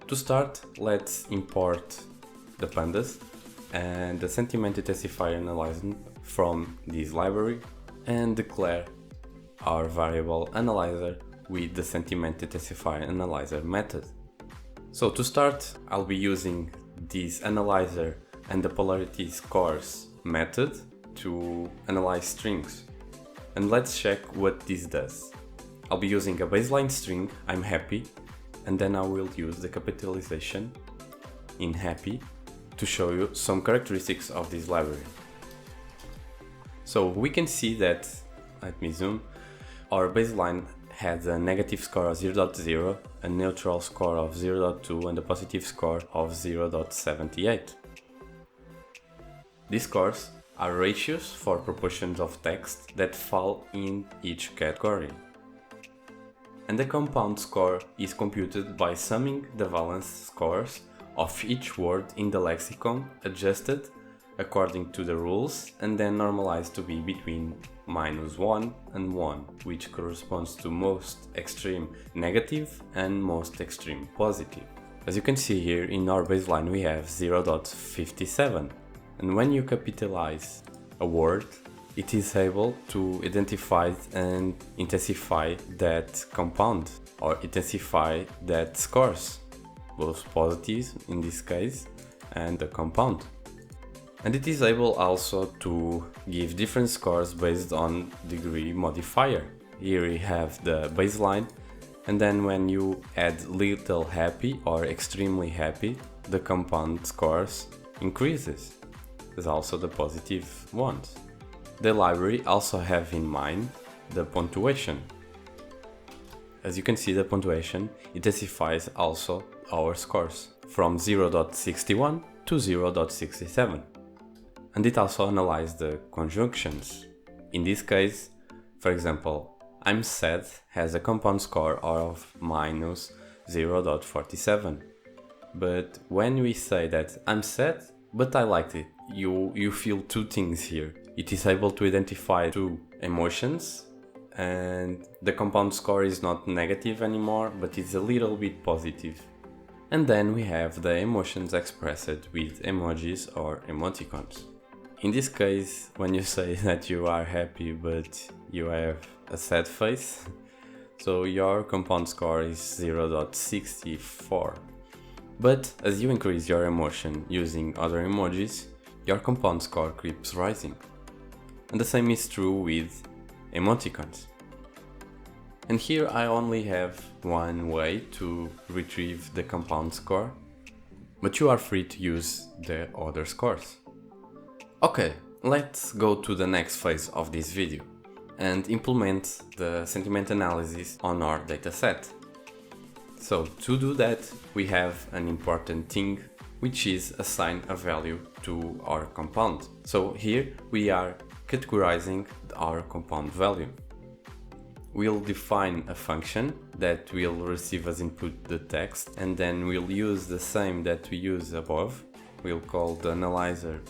To start, let's import the Pandas and the sentiment intensifier analyzer from this library and declare our variable analyzer with the sentiment intensifier analyzer method. So to start, I'll be using this analyzer and the polarity scores method to analyze strings. And let's check what this does. I'll be using a baseline string, I'm happy, and then I will use the capitalization in happy to show you some characteristics of this library. So we can see that, let me zoom, our baseline has a negative score of 0.0, a neutral score of 0.2 and a positive score of 0.78. These scores are ratios for proportions of text that fall in each category. And the compound score is computed by summing the valence scores of each word in the lexicon, adjusted according to the rules, and then normalized to be between -1 and 1, which corresponds to most extreme negative and most extreme positive. As you can see here, in our baseline we have 0.57, and when you capitalize a word, it is able to identify and intensify that compound, or intensify that scores, both positives in this case and the compound. And it is able also to give different scores based on degree modifier. Here we have the baseline, and then when you add little happy or extremely happy, the compound scores increases. There's also the positive ones. The library also have in mind the punctuation. As you can see, the punctuation intensifies also our scores from 0.61 to 0.67. And it also analyzes the conjunctions. In this case, for example, I'm sad has a compound score of minus 0.47. But when we say that I'm sad, but I liked it, you feel two things here. It is able to identify two emotions, and the compound score is not negative anymore, but it's a little bit positive. And then we have the emotions expressed with emojis or emoticons. In this case, when you say that you are happy but you have a sad face, so your compound score is 0.64. But as you increase your emotion using other emojis, your compound score keeps rising. And the same is true with emoticons. And here I only have one way to retrieve the compound score, but you are free to use the other scores. Okay, let's go to the next phase of this video and implement the sentiment analysis on our dataset. So to do that, we have an important thing, which is assign a value to our compound. So here we are categorizing our compound value. We'll define a function that will receive as input the text, and then we'll use the same that we use above. We'll call the analyzer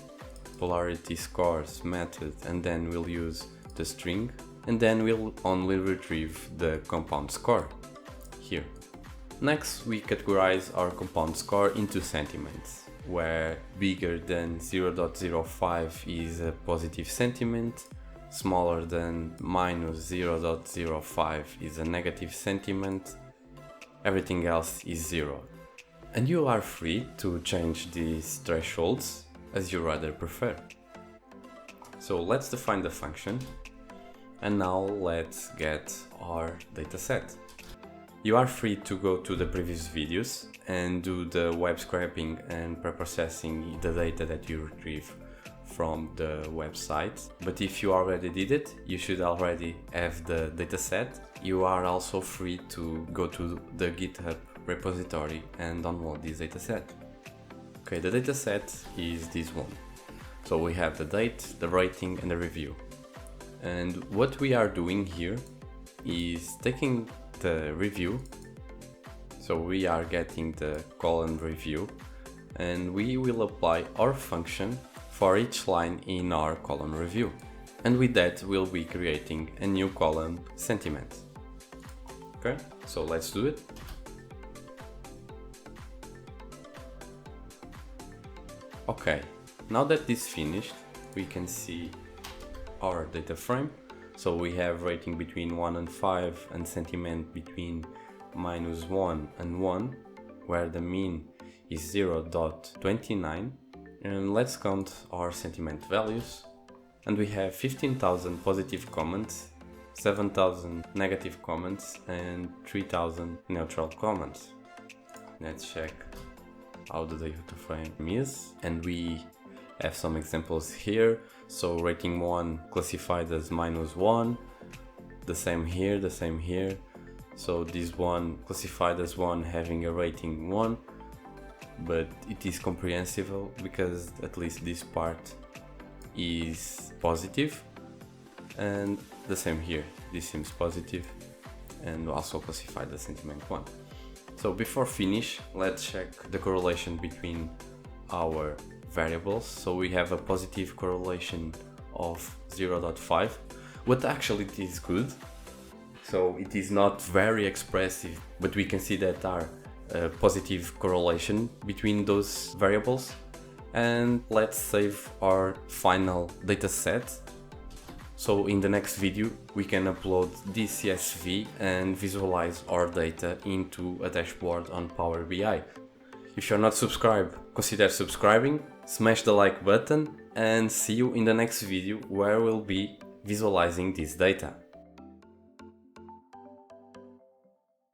polarity scores method, and then we'll use the string, and then we'll only retrieve the compound score here. Next, we categorize our compound score into sentiments, where bigger than 0.05 is a positive sentiment, smaller than minus 0.05 is a negative sentiment, everything else is 0. And you are free to change these thresholds as you rather prefer. So let's define the function, and now let's get our dataset. You are free to go to the previous videos and do the web scraping and pre-processing the data that you retrieve from the website. But if you already did it, you should already have the dataset. You are also free to go to the GitHub repository and download this dataset. Okay, the dataset is this one. So we have the date, the rating and the review. And what we are doing here is taking the review. So we are getting the column review, and we will apply our function for each line in our column review. And with that, we'll be creating a new column sentiment. Okay, so let's do it. Okay, now that this finished, we can see our data frame. So we have rating between 1 and 5 and sentiment between -1 and 1, where the mean is 0.29. And let's count our sentiment values. And we have 15,000 positive comments, 7,000 negative comments and 3,000 neutral comments. Let's check how the data frame is, and we have some examples here. So rating 1 classified as -1, the same here, the same here. So this one classified as 1 having a rating 1, but it is comprehensible because at least this part is positive, and the same here, this seems positive and also classified as sentiment 1. So before finish, let's check the correlation between our variables. So we have a positive correlation of 0.5, but actually it is good. So it is not very expressive, but we can see that there are a positive correlation between those variables. And let's save our final data set. So in the next video we can upload this CSV and visualize our data into a dashboard on Power BI. If you're not subscribed, consider subscribing, smash the like button, and see you in the next video where we'll be visualizing this data.